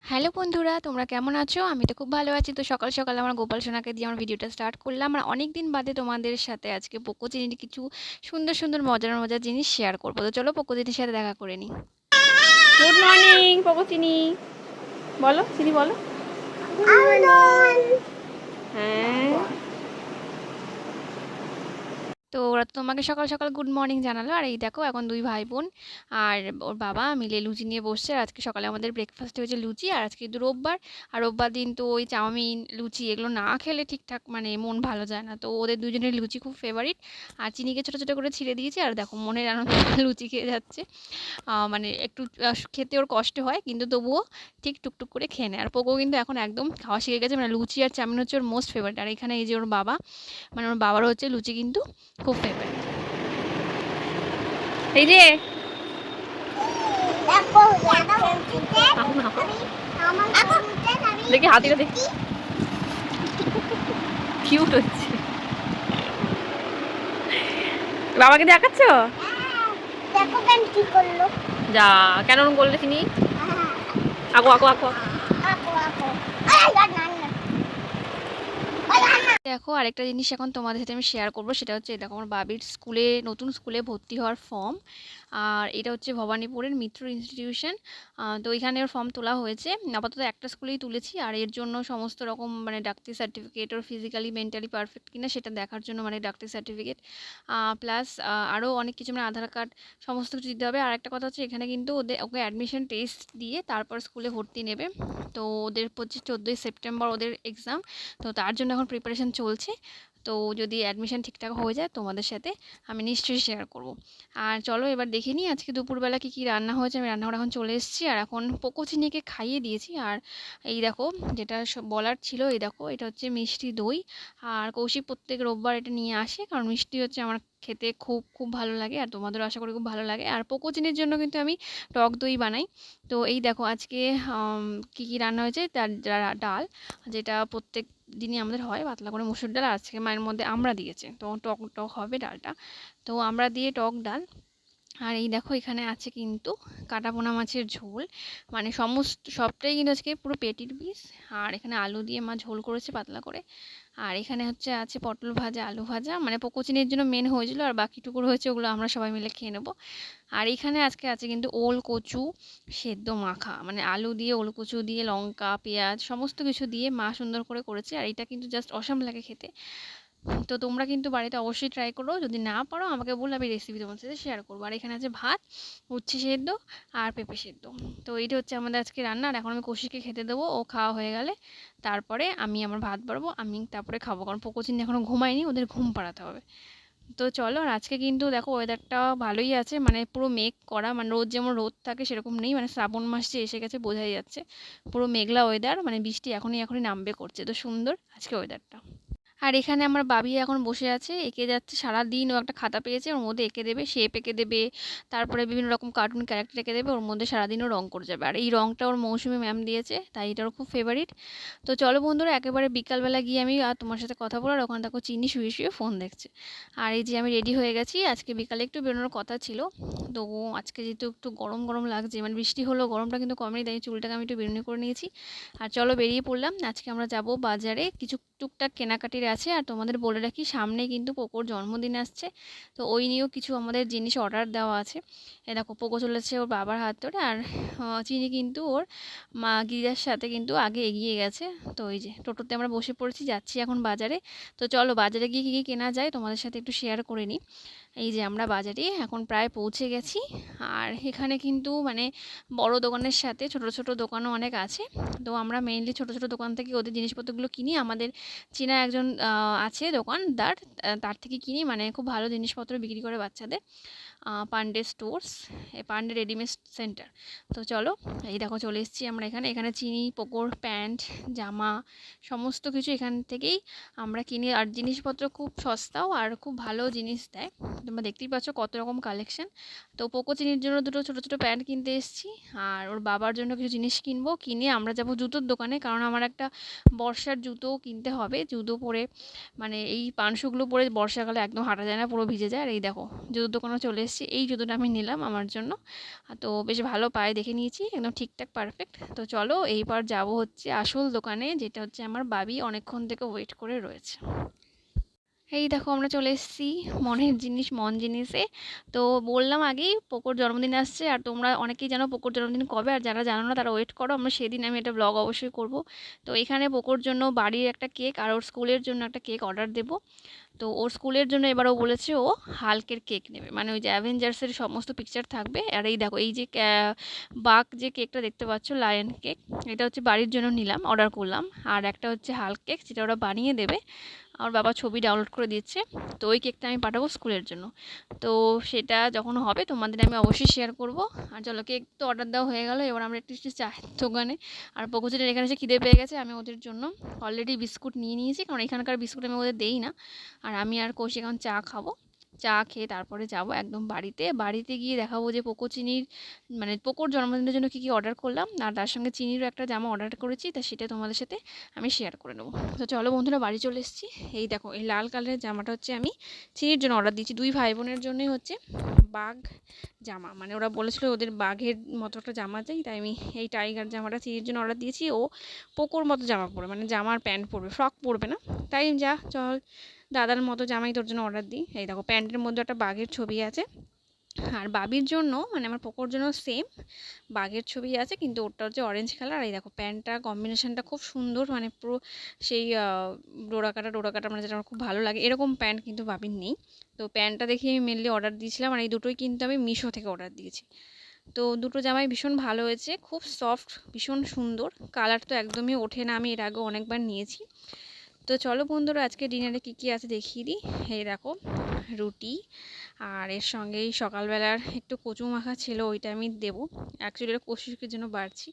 Hello বন্ধুরা, তোমরা কেমন আছো? আমি তো খুব ভালো আছি। তো সকাল সকাল আমার গোপাল সোনাকে দিয়ে আমার ভিডিওটা স্টার্ট করলাম। আর অনেক দিন বাদে তোমাদের সাথে আজকে পোকো চিনির কিছু সুন্দর সুন্দর মজার মজার জিনিস শেয়ার করবো। তো চলো পোকো চিনির সাথে দেখা করে নিই। গুড মর্নিং পোকো চিনি, বলো চিনি বলো। হ্যাঁ, তো ওরা তো তোমাকে সকাল সকাল গুড মর্নিং জানালো। আর এই দেখো এখন দুই ভাই বোন আর ওর বাবা মিলে লুচি নিয়ে বসছে। আর আজকে সকালে আমাদের ব্রেকফাস্টে হয়েছে লুচি। আর আজকে কিন্তু রোববার, আর রোববার দিন তো ওই চাউমিন লুচি এগুলো না খেলে ঠিকঠাক মানে মন ভালো যায় না। তো ওদের দুজনের লুচি খুব ফেভারিট। আর চিনিকে ছোটো ছোটো করে ছিঁড়ে দিয়েছি। আর দেখো মনের আনন্দ লুচি খেয়ে যাচ্ছে। মানে একটু খেতে ওর কষ্ট হয়, কিন্তু তবুও ঠিক টুকটুক করে খেয়ে নেয়। আর পোকো কিন্তু এখন একদম খাওয়া শিখে গেছে, মানে লুচি আর চাউমিন হচ্ছে ওর মোস্ট ফেভারিট। আর এখানে এই যে ওর বাবা, মানে ওর বাবারও হচ্ছে লুচি কিন্তু খুব ফেভারিট। এই যে দেখি হাতিটা দেখি, কিউট হচ্ছে। বাবাকে দেখাচ্ছ? দেখো কেন কি করলো। যা, কেন ওরকম করলে চিনি? আকো আকো আকো। আপু আপু আয় না না দেখো আরেকটা জিনিস এখন তোমাদের সাথে আমি শেয়ার করবো, সেটা হচ্ছে দেখো আমার বাবির স্কুলে, নতুন স্কুলে ভর্তি হওয়ার ফর্ম। আর এটা হচ্ছে ভবানীপুরের মিত্র ইনস্টিটিউশন। তো এখানে ওর ফর্ম তোলা হয়েছে। আপাতত একটা স্কুলেই তুলেছি। আর এর জন্য সমস্ত রকম মানে ডাক্তারি সার্টিফিকেট, ওর ফিজিক্যালি মেন্টালি পারফেক্ট কিনা সেটা দেখার জন্য মানে ডাক্তারি সার্টিফিকেট প্লাস আরও অনেক কিছু, মানে আধার কার্ড সমস্ত কিছু দিতে হবে। আর একটা কথা হচ্ছে এখানে কিন্তু ওকে অ্যাডমিশন টেস্ট দিয়ে তারপর স্কুলে ভর্তি নেবে। তো ওদের 14ই সেপ্টেম্বর ওদের এক্সাম। তো তার জন্য এখন প্রিপারেশন চলছে। তো যদি অ্যাডমিশন ঠিকঠাক হয়ে যায় তোমাদের সাথে আমি নিশ্চয়ই শেয়ার করব। আর চলো এবার দেখে নিই আজকে দুপুরবেলা কী কী রান্না হয়েছে। আমি রান্নাঘর এখন চলে এসেছি। আর এখন পোকো চিনিকে খাইয়ে দিয়েছি। আর এই দেখো যেটা বলার ছিল, এই দেখো এটা হচ্ছে মিষ্টি দই। আর কৌশিক প্রত্যেক রোববার এটা নিয়ে আসে, কারণ মিষ্টি হচ্ছে আমার খেতে খুব খুব ভালো লাগে। আর তোমাদেরও আশা করি খুব ভালো লাগে। আর পোকো চিনির জন্য কিন্তু আমি টক দই বানাই। তো এই দেখো আজকে কী কী রান্না হয়েছে, তার ডাল, যেটা প্রত্যেক দিনই আমাদের হয় পাতলা করে মুসুর ডাল। আর আজকে মায়ের মধ্যে আমড়া দিয়েছে, তো টক টক হবে ডালটা। তো আমড়া দিয়ে টক ডাল। আর এই দেখো এখানে আছে কিন্তু কাটা পোনা মাছের ঝোল, মানে সমস্ত সবটাই কিন্তু আজকে পুরো পেটির পিস। আর এখানে আলু দিয়ে মা ঝোল করেছে পাতলা করে। আর এখানে হচ্ছে আছে পটল ভাজা, আলু ভাজা, মানে পোকোচিনের জন্য মেন হয়েছিল। আর বাকিটুকু রয়েছে, ওগুলো আমরা সবাই মিলে খেয়ে নেবো। আর এখানে আজকে আছে কিন্তু ওল কচু সেদ্ধ মাখা, মানে আলু দিয়ে ওল কচু দিয়ে লঙ্কা পেঁয়াজ সমস্ত কিছু দিয়ে মা সুন্দর করে করেছে। আর এটা কিন্তু জাস্ট অসাম লাগে খেতে। তো তোমরা কিন্তু বাড়িতে অবশ্যই ট্রাই করো, যদি না পারো আমাকে বললে আমি রেসিপি তোমার সাথে শেয়ার করবো। আর এখানে আছে ভাত, উচ্ছে সেদ্ধ আর পেঁপে সেদ্ধ। তো এইটা হচ্ছে আমাদের আজকে রান্না। আর এখন আমি কৌশিককে খেতে দেবো, ও খাওয়া হয়ে গেলে তারপরে আমি আমার ভাত বাড়বো, আমি তারপরে খাবো, কারণ পোকোচিন এখনও ঘুমায়নি, ওদের ঘুম পাড়াতে হবে। তো চলো, আর আজকে কিন্তু দেখো ওয়েদারটা ভালোই আছে, মানে পুরো মেঘ করা, মানে রোদ যেমন রোদ থাকে সেরকম নেই, মানে শ্রাবণ মাস যে এসে গেছে বোঝাই যাচ্ছে। পুরো মেঘলা ওয়েদার, মানে বৃষ্টি এখনই এখনই নামবে করছে, তো সুন্দর আজকে ওয়েদারটা। আর এখানে আমার বাবি এখন বসে আছে, এঁকে যাচ্ছে সারাদিন। ও একটা খাতা পেয়েছে, ওর মধ্যে এঁকে দেবে, শেপ এঁকে দেবে, তারপরে বিভিন্ন রকম কার্টুন ক্যারেক্টার এঁকে দেবে, ওর মধ্যে সারাদিনও রং করে যাবে। আর এই রংটা ওর মৌসুমি ম্যাম দিয়েছে, তাই এটা ওর খুব ফেভারিট। তো চলো বন্ধুরা, একেবারে বিকালবেলা গিয়ে আমি আর তোমার সাথে কথা বলার, ওখানে দেখো চিনি শুয়ে শুয়ে ফোন দেখছে। আর এই যে আমি রেডি হয়ে গেছি, আজকে বিকালে একটু বেরোনোর কথা ছিল। তো আজকে যেহেতু একটু গরম গরম লাগছে, মানে বৃষ্টি হলো, গরমটা কিন্তু কমেনি, তাই চুলটাকে আমি একটু বেরুনি করে নিয়েছি। আর চলো বেরিয়ে পড়লাম। আজকে আমরা যাব বাজারে, কিছু টুকটাক কেনাকাটির আছে। আর তোমাদের বলে রাখি সামনে কিন্তু পোকোর জন্মদিন আসছে। তো ওই নিয়েও কিছু আমাদের জিনিস অর্ডার দেওয়া আছে। এ দেখো পোকো চলেছে ওর বাবার হাত ধরে। আর চিনি কিন্তু ওর মা গিরিজার সাথে কিন্তু আগে এগিয়ে গেছে। তো ওই যে টোটোতে আমরা বসে পড়েছি, যাচ্ছি এখন বাজারে। তো চলো বাজারে গিয়ে কী কী কেনা যায় তোমাদের সাথে একটু শেয়ার করে নিই। এই যে আমরা বাজারে এখন প্রায় পৌঁছে গেছি। আর এখানে কিন্তু মানে বড় দোকানের সাথে ছোট ছোট দোকানও অনেক আছে। তো আমরা মেইনলি ছোট ছোট দোকান থেকে ওদের জিনিসপত্রগুলো কিনি। আমাদের চেনা একজন আছে দোকানদার, তার থেকে কিনি, মানে খুব ভালো জিনিসপত্র বিক্রি করে বাচ্চাদের। Pandey stores, Pandey readymade centre. তো চলো, এই দেখো চলে এসেছি আমরা এখানে। এখানে চিনি, পোকোর প্যান্ট, জামা সমস্ত কিছু এখান থেকেই আমরা কিনি। আর জিনিসপত্র খুব সস্তাও আর খুব ভালো জিনিস দেয়। তোমরা দেখতেই পাচ্ছ কত রকম কালেকশন। তো পোকো চিনির জন্য দুটো ছোটো ছোটো প্যান্ট কিনতে এসেছি। আর ওর বাবার জন্য কিছু জিনিস কিনবো, কিনে আমরা যাব জুতোর দোকানে, কারণ আমার একটা বর্ষার জুতো কিনতে হবে। জুতো পরে মানে এই পানশুগুলো পরে বর্ষাকালে একদম হাঁটা যায় না, পুরো ভিজে যায়। আর এই দেখো জুতোর দোকানে চলে এসেছি। এসেছি। এই জুতোটা আমি নিলাম আমার জন্য। তো বেশ ভালো পায়ে দেখে নিয়েছি, একদম ঠিকঠাক পারফেক্ট। তো চলো এইবার যাব হচ্ছে আসল দোকানে, যেটা হচ্ছে আমার বাবি অনেকক্ষণ থেকে ওয়েট করে রয়েছে। এই দেখো আমরা চলে এসেছি মনের জিনিস মন জিনিসে। তো বললাম আগেই পোকোর জন্মদিন আসছে, আর তোমরা অনেকেই জানো পোকোর জন্মদিন কবে, আর যারা জানো না তারা ওয়েট করো, আমরা সেদিন আমি একটা ব্লগ অবশ্যই করব। তো এখানে পোকোর জন্য বাড়ির একটা কেক আর ওর স্কুলের জন্য একটা কেক অর্ডার দেবো। তো ওর স্কুলের জন্য এবার ও বলেছে ও হাল্কের কেক নেবে, মানে ওই যে অ্যাভেঞ্জার্সের সমস্ত পিকচার থাকবে। আর এই দেখো এই যে বাঘ যে কেকটা দেখতে পাচ্ছ, লায়ন কেক, এটা হচ্ছে বাড়ির জন্য নিলাম, অর্ডার করলাম। আর একটা হচ্ছে হাল্ক কেক, যেটা ওরা বানিয়ে দেবে। আমার বাবা ছবি ডাউনলোড করে দিচ্ছে। তো ওই কেকটা আমি পাঠাবো স্কুলের জন্য। তো সেটা যখন হবে তোমাদের আমি অবশ্যই শেয়ার করব। আর চলো কেক তো অর্ডার দেওয়া হয়ে গেল, এবার আমরা একটু চায়ের দোকানে। আর পকোচিনের এখানে এসে খিদে পেয়ে গেছে, আমি ওদের জন্য অলরেডি বিস্কুট নিয়ে নিয়েছি, কারণ এখানকার বিস্কুট আমি ওদের দেই না। আর আমি আর কৌশিক এখন চা খাবো। চা খেয়ে তারপরে যাব একদম বাড়িতে। বাড়িতে গিয়ে দেখাবো যে পোকোচিনির মানে পোকোর জন্মদিনের জন্য কী কী অর্ডার করলাম, আর তার সঙ্গে চিনিরও একটা জামা অর্ডার করেছি, তা সেটা তোমাদের সাথে আমি শেয়ার করে নেবো। তো চলো বন্ধুরা বাড়ি চলে এসেছি। এই দেখো এই লাল কালারের জামাটা হচ্ছে আমি চিনির জন্য অর্ডার দিয়েছি, দুই ভাই বোনের জন্যই হচ্ছে বাঘ জামা, মানে ওরা বলেছিল ওদের বাঘের মতো একটা জামা চাই, তাই আমি এই টাইগার জামাটা চিনির জন্য অর্ডার দিয়েছি। ও পোকোর মতো জামা পরবে, মানে জামার প্যান্ট পরবে, ফ্রক পরবে না। তাই চল দাদার মতো জামাই তোর জন্য অর্ডার দিই। এই দেখো প্যান্টের মধ্যে একটা বাঘের ছবি আছে। আর বাবির জন্য মানে আমার পোকোর জন্য সেম বাঘের ছবি আছে, কিন্তু ওটা হচ্ছে অরেঞ্জ কালার। আর এই দেখো প্যান্টটা কম্বিনেশনটা খুব সুন্দর, মানে পুরো সেই ডোরা কাটা মানে যেটা আমার খুব ভালো লাগে, এরকম প্যান্ট কিন্তু বাবির নেই। তো প্যান্টটা দেখে আমি মেনলি অর্ডার দিয়েছিলাম, আর এই দুটোই কিন্তু আমি মিশো থেকে অর্ডার দিয়েছি। তো দুটো জামাই ভীষণ ভালো হয়েছে, খুব সফট, ভীষণ সুন্দর, কালার তো একদমই ওঠে না, আমি এর আগে অনেকবার নিয়েছি। তো চলো বন্ধুরা আজকে ডিনারে কী কী আছে দেখিয়ে দিই। এই দেখো রুটি, আর এর সঙ্গেই সকালবেলার একটু কচু মাখা ছিল, ওইটা আমি দেবো। অ্যাকচুয়ালি এটা কচুকে জন্য বাড়ছি।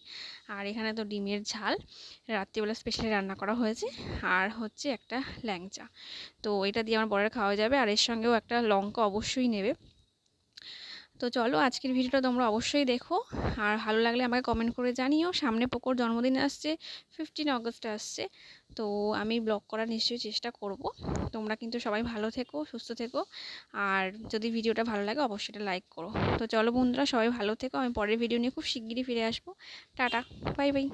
আর এখানে তো ডিমের ঝাল রাত্রিবেলা স্পেশালি রান্না করা হয়েছে। আর হচ্ছে একটা ল্যাংচা। তো এটা দিয়ে আমার বরের খাওয়া যাবে, আর এর সঙ্গেও একটা লঙ্কা অবশ্যই নেবে। তো চলো আজকের ভিডিওটা তোমরা অবশ্যই দেখো, আর ভালো লাগলে আমাকে কমেন্ট করে জানিও। সামনে পোকোর জন্মদিন আসছে, 15 আগস্ট আসছে। তো আমি ব্লগ করার নিশ্চয়ই চেষ্টা করব। তোমরা কিন্তু সবাই ভালো থেকো, সুস্থ থেকো, আর যদি ভিডিওটা ভালো লাগে অবশ্যই এটা লাইক করো। তো চলো বন্ধুরা সবাই ভালো থেকো, আমি পরের ভিডিও নিয়ে খুব শিগগিরই ফিরে আসবো। Tata, bye bye.